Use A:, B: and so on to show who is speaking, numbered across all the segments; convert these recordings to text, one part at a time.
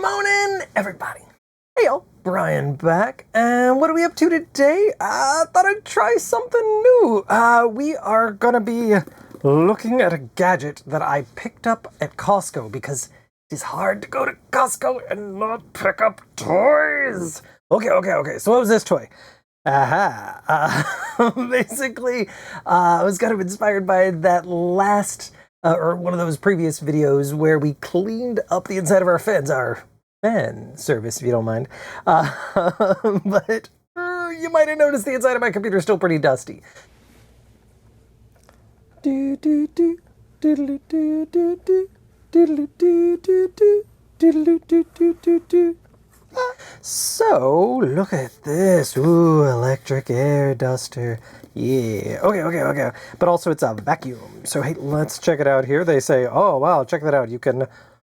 A: Morning, everybody. Hey y'all, Brian back, and what are we up to today? Thought I'd try something new. We are gonna be looking at a gadget that I picked up at Costco because it's hard to go to Costco and not pick up toys. Okay. So what was this toy? Basically, I was kind of inspired by that last, or one of those previous videos where we cleaned up the inside of our fence, our fan service, if you don't mind. But you might have noticed the inside of my computer is still pretty dusty. So, look at this. Ooh, electric air duster. Yeah. Okay. But also it's a vacuum. So, hey, let's check it out here. They say, oh, wow, check that out. You can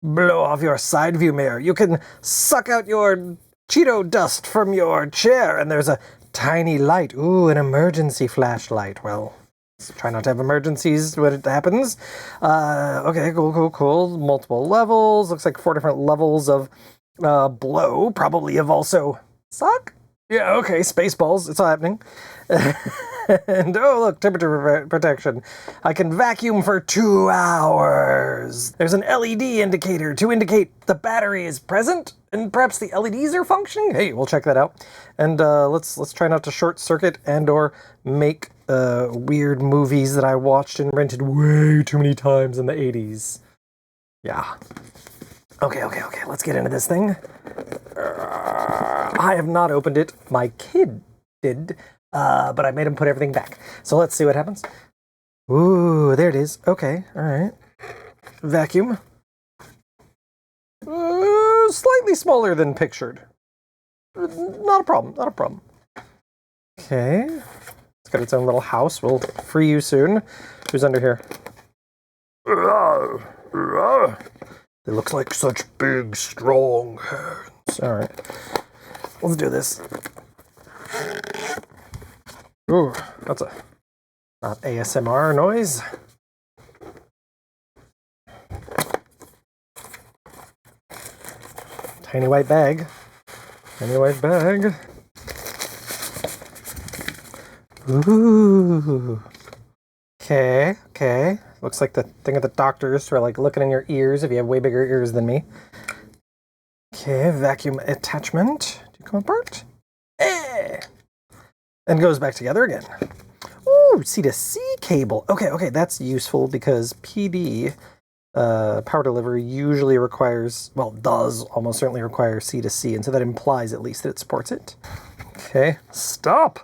A: blow off your side view mirror. You can suck out your Cheeto dust from your chair. And there's a tiny light. Ooh, an emergency flashlight. Well, let's try not to have emergencies when it happens. Okay, cool. Multiple levels. Looks like 4 different levels of blow. Probably have also suck. Yeah, okay, Spaceballs. It's all happening. And oh, look, temperature protection. I can vacuum for 2 hours. There's an LED indicator to indicate the battery is present, and perhaps the LEDs are functioning. Hey, we'll check that out. And let's try not to short circuit and or make weird movies that I watched and rented way too many times in the 80s. Yeah. Okay, let's get into this thing. I have not opened it. My kid did, but I made him put everything back. So let's see what happens. Ooh, there it is. Okay, all right. Vacuum. Slightly smaller than pictured. Not a problem. Okay. It's got its own little house. We'll free you soon. Who's under here? They look like such big, strong hands. All right. Let's do this. Ooh, that's a not ASMR noise. Tiny white bag. Ooh. Okay. Looks like the thing at the doctors for like looking in your ears if you have way bigger ears than me. Okay, vacuum attachment. Do you come apart? And goes back together again. Ooh, C2C cable. Okay, that's useful because PD, power delivery, usually requires, well, does almost certainly require C2C, and so that implies at least that it supports it. Okay, stop.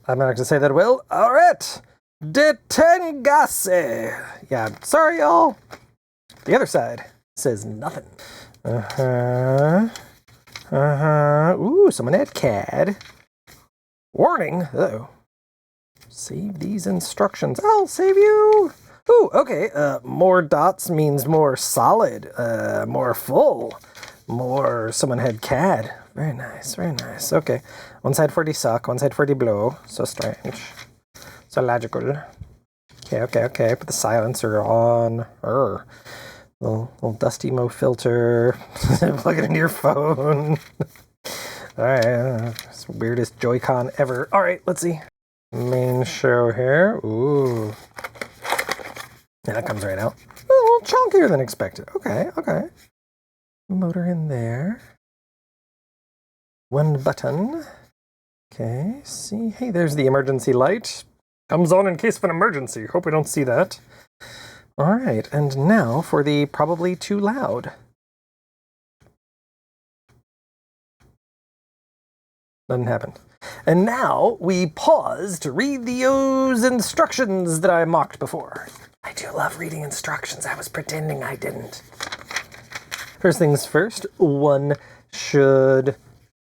A: I'm not going to say that well. All right. Detengase. Yeah, sorry, y'all. The other side says nothing. Ooh, someone had CAD. Warning. Uh-oh. Save these instructions. I'll save you. Ooh, okay. More dots means more solid, more full, more someone had CAD. Very nice. Okay. One side for the suck, one side for the blow. So strange. So logical. Okay. Put the silencer on. Little dusty mo filter. Plug it into your phone. Alright. It's the weirdest Joy-Con ever. Alright, let's see. Main show here. Ooh. Yeah, that comes right out. A little chunkier than expected. Okay. Motor in there. One button. Okay, see. Hey, there's the emergency light. Comes on in case of an emergency. Hope we don't see that. All right, and now for the probably too loud. Doesn't happen. And now we pause to read those instructions that I mocked before. I do love reading instructions. I was pretending I didn't. First things first, one should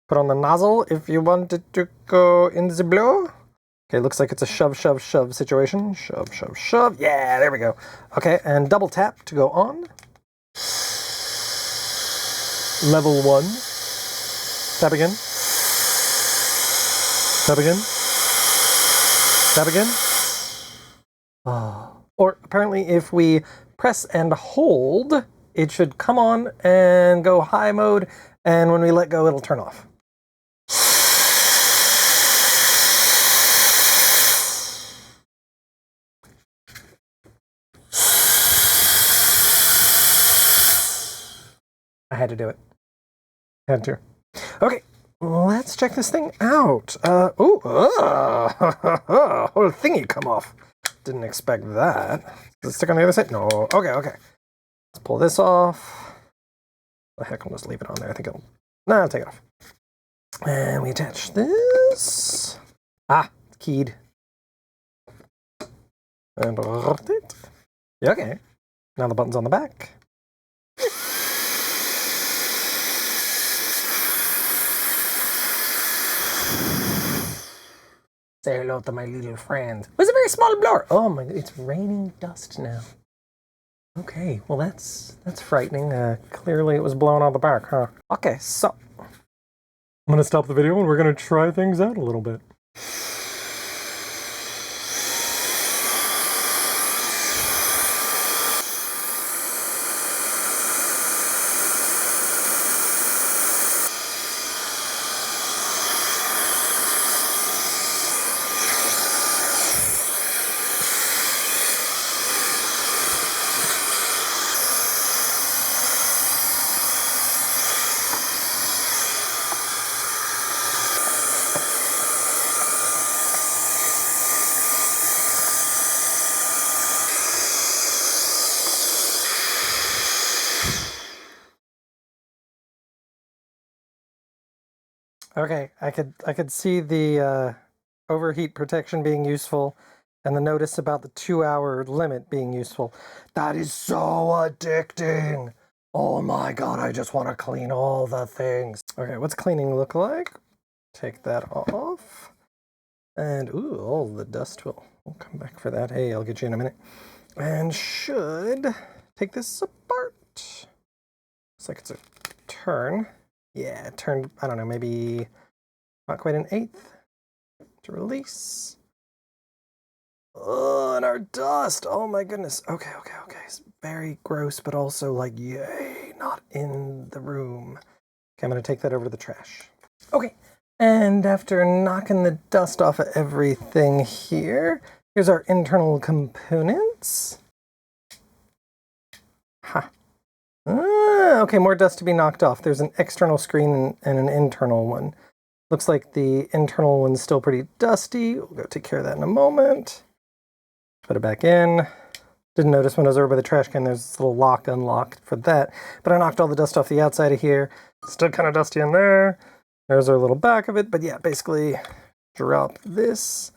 A: put on the nozzle if you want it to go in the blow. Okay, looks like it's a shove situation. Shove. Yeah, there we go. Okay, and double tap to go on. Level 1. Tap again. Oh. Or apparently if we press and hold it should come on and go high mode, and when we let go, it'll turn off. I had to do it. Had to. Okay, let's check this thing out. Whole thingy come off. Didn't expect that. Does it stick on the other side? No. Okay. Let's pull this off. The heck, I'll just leave it on there. I think it'll... No, I'll take it off. And we attach this. Keyed. And rotate. Okay. Now the button's on the back. Say hello to my little friend. It's a very small blower. Oh my, it's raining dust now. Okay, well that's frightening. Clearly it was blowing on the back, huh? Okay, so I'm gonna stop the video and we're gonna try things out a little bit. Okay, I could see the overheat protection being useful, and the notice about the 2-hour limit being useful. That is so addicting. Oh my god, I just want to clean all the things. Okay, what's cleaning look like? Take that off. And ooh, all the dust will come back for that. Hey, I'll get you in a minute. And should take this apart. Looks like it's a turn. Yeah, turned, I don't know, maybe not quite an eighth to release. Oh, and our dust. Oh my goodness. Okay. It's very gross, but also like, yay, not in the room. Okay, I'm gonna take that over to the trash. Okay, and after knocking the dust off of everything here, here's our internal components. Okay, more dust to be knocked off. There's an external screen and an internal one. Looks like the internal one's still pretty dusty. We'll go take care of that in a moment. Put it back in. Didn't notice when I was over by the trash can, there's this little lock unlocked for that. But I knocked all the dust off the outside of here. Still kind of dusty in there. There's our little back of it. But yeah, basically drop this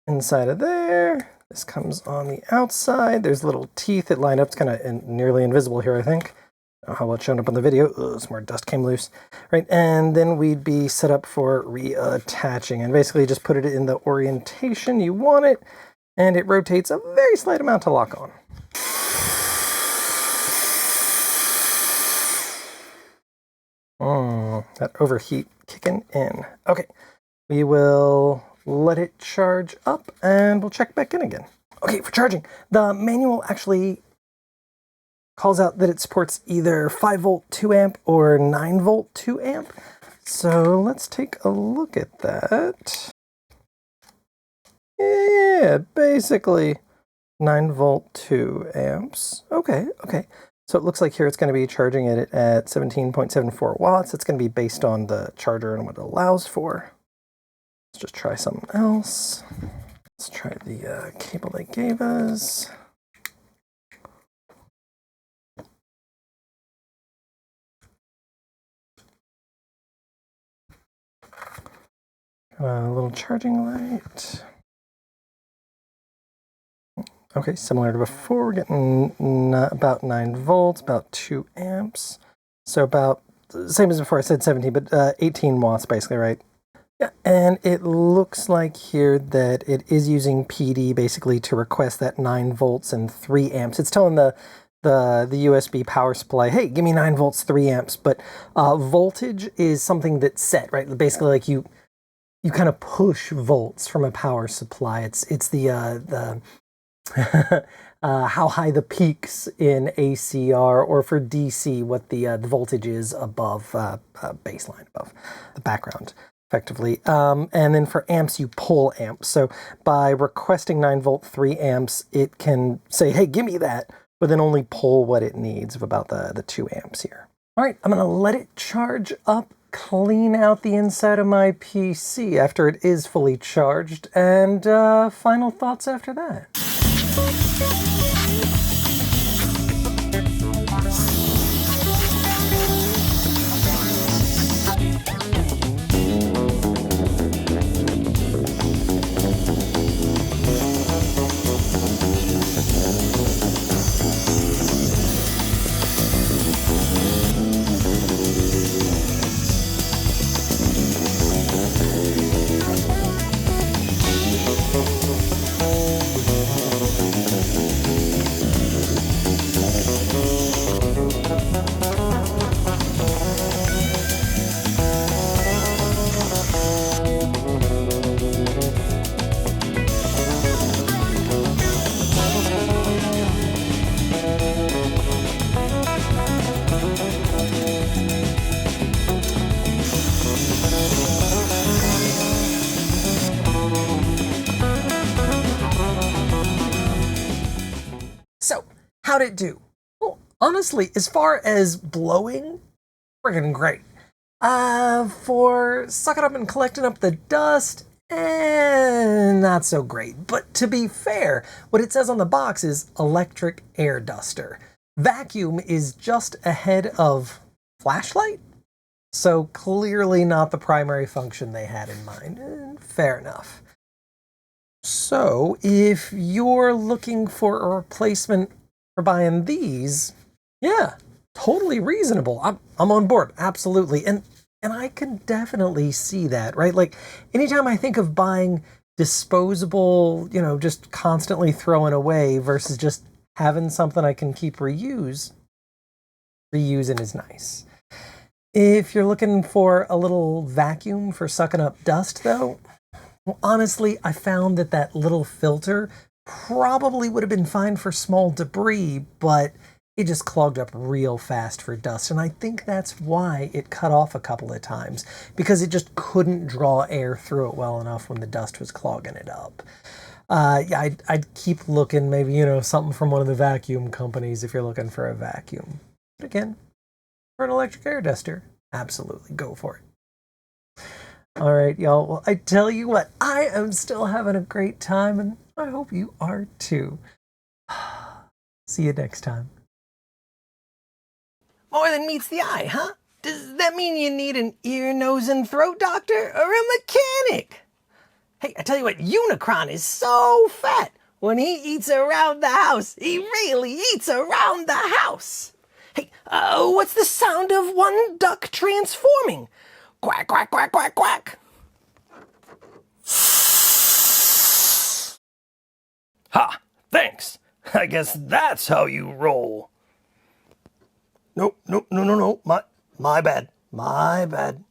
A: inside of there. This comes on the outside. There's little teeth that line up. It's kind of nearly invisible here, I think. I don't know how well it's shown up on the video. Ugh, some more dust came loose. Right, and then we'd be set up for reattaching. And basically just put it in the orientation you want it. And it rotates a very slight amount to lock on. That overheat kicking in. Okay, we will let it charge up and we'll check back in again. Okay, for charging, the manual actually calls out that it supports either 5-volt 2-amp or 9-volt 2-amp. So let's take a look at that. Yeah, basically 9-volt 2 amps. Okay. So it looks like here it's going to be charging it at 17.74 watts. It's going to be based on the charger and what it allows for. Let's just try something else. Let's try the cable they gave us. A little charging light. Okay, similar to before, we're getting about 9 volts, about 2 amps. So about, same as before, I said 17, but 18 watts basically, right? Yeah, and it looks like here that it is using PD basically to request that 9 volts and 3 amps. It's telling the USB power supply, hey, give me 9 volts, 3 amps. But voltage is something that's set, right? Basically, like you kind of push volts from a power supply. It's the how high the peaks in AC are, or for DC, what the voltage is above baseline, above the background, effectively. And then for amps, you pull amps. So by requesting 9-volt 3 amps, it can say, hey, give me that, but then only pull what it needs of about the 2 amps here. All right, I'm gonna let it charge up, clean out the inside of my PC after it is fully charged, and final thoughts after that. So, how'd it do? Well, honestly, as far as blowing, friggin' great. For sucking up and collecting up the dust, not so great. But to be fair, what it says on the box is electric air duster. Vacuum is just ahead of flashlight, so clearly not the primary function they had in mind. Fair enough. So, if you're looking for a replacement for buying these, yeah, totally reasonable. I'm on board, absolutely. And I can definitely see that, right? Like, anytime I think of buying disposable, just constantly throwing away versus just having something I can keep reusing is nice. If you're looking for a little vacuum for sucking up dust, though, well, honestly, I found that little filter probably would have been fine for small debris, but it just clogged up real fast for dust. And I think that's why it cut off a couple of times, because it just couldn't draw air through it well enough when the dust was clogging it up. Yeah, I'd keep looking, maybe, something from one of the vacuum companies if you're looking for a vacuum. But again, for an electric air duster, absolutely go for it. All right, y'all. Well, I tell you what, I am still having a great time, and I hope you are too. See you next time. More than meets the eye, huh? Does that mean you need an ear, nose, and throat doctor or a mechanic? Hey, I tell you what, Unicron is so fat. When he eats around the house, he really eats around the house. Hey, what's the sound of one duck transforming? Quack, quack, quack, quack, quack. Ha! Thanks. I guess that's how you roll. Nope, no. My bad. My bad.